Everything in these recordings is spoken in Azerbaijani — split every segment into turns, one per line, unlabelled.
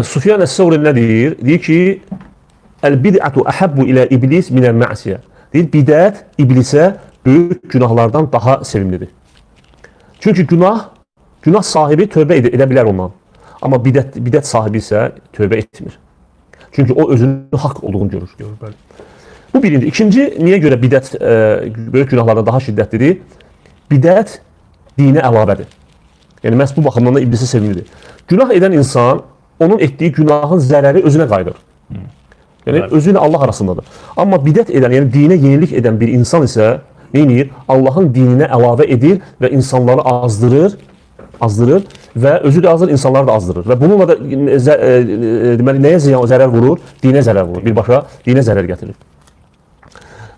Sufyan Es-Sevri nə deyir? Deyir ki, "El-bid'atu ahabbu ilə iblis minəl-ma'siyə." Deyir, bidət iblisə böyük günahlardan daha sevimlidir. Çünki günah sahibi tövbə edə bilər ondan. Amma bidət sahibi isə tövbə etmir. Çünki o özünün haqq olduğunu görür. Bu birinci. İkinci, niyə görə bidət böyük günahlardan daha şiddətlidir? Bidət dinə əlavədir. Yəni, məhz bu baxımdan da iblisi sevimlidir. Günah edən insan, onun etdiyi günahın zərəri özünə qayıdır. Yəni, özü ilə Allah arasındadır. Amma bidət edən, yəni dinə yenilik edən bir insan isə neyini? Allahın dininə əlavə edir və insanları azdırır və özü də azdır, insanları da azdırır. Və bununla da deməli, nəyə zərər vurur? Dinə zərər vurur. Birbaşa dinə zərər gətirir.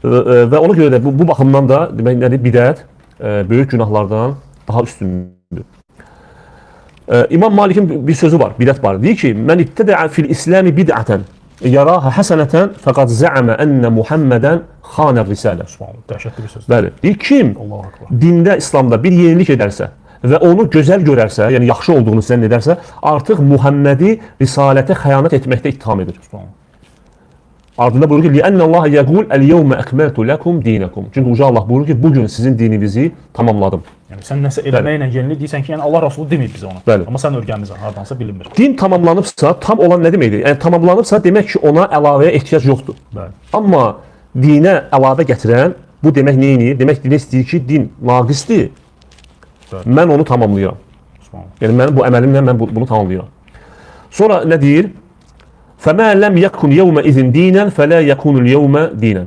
Və ona görə də bu baxımdan da deməli, bidət böyük günahlardan daha üstündür. İmam Malik'in bir sözü var, bidət var. Deyir ki, "Mən ibtədəə fil-İslami bid'atan yaraha hasanatan faqad za'ama enne Muhammeden xanər risalə."
Dəhşətli bir söz.
Bəli. Deyir, kim dində, İslamda bir yenilik edərsə və onu gözəl görərsə, yəni yaxşı olduğunu zənn edərsə, artıq Muhammədi risalətə xəyanət etməkdə ittiham edir. Ardında buyurur ki, "Li'anna Allah yaqul el-yevme ekmeltu lekum dinakum." Çünki Uca Allah buyurur ki, bugün sizin dininizi tamamladım.
Yəni sən nəsə eləməklə yenilik deyirsən ki, yəni Allah Rəsulu deməyib bizə onu.
Bəli.
Amma sən öyrənmisən, hardansa bilinmir.
Din tamamlanıbsa, tam olan nə deməkdir? Yəni tamamlanıbsa, demək ki, ona əlavəyə ehtiyac yoxdur.
Bəli.
Amma dinə əlavə gətirən bu demək neyini? Demək dinə istəyir ki, din naqisdir. Mən onu tamamlayıram. Yəni mənim bu əməlimlə mən bunu tamamlayıram. Sonra nə deyir? فَمَا لَمْ يَكُنْ يَوْمَ اِذٍ دِينًا فَلَا يَكُنُ الْيَوْمَ دِينًا.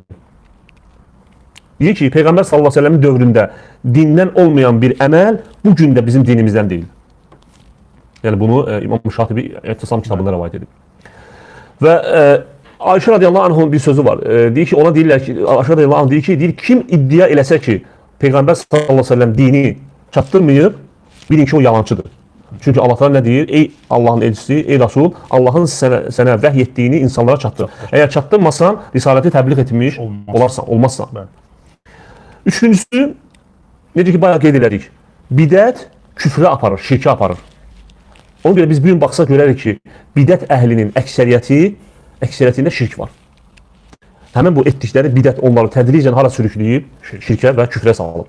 Deyir ki, Peyğəmbər sallallahu aleyhi ve sellem'in dövründə dindən olmayan bir əməl bugün də bizim dinimizdən deyil. Yəni bunu İmam Şatibi İttisam kitabında rəvayət edib. Və Ayşə radiyallahu anh'ın bir sözü var. Deyir ki, ona deyirlər ki, Ayşə radiyallahu anh deyir ki, kim iddia eləsə ki, Peyğəmbər sallallahu aleyhi ve sellem dini çatdırmayıb, bilin ki, o yalancıdır. Çünki Allah Teala nə deyir? Ey Allahın elçisi, ey Rasul, Allahın sənə vəhy etdiyini insanlara çatdır. Əgər çatdırmasan, risaləti təbliğ etmiş olmazsan. Üçüncüsü, necə ki, bayağı qeyd elədik, bidət küfrə aparır, şirkə aparır. Ona görə biz bir gün baxsaq görərik ki, bidət əhlinin əksəriyyətində şirk var. Həmin bu etdikləri bidət onları tədricən hara sürükləyib, şirkə və küfrə salıb.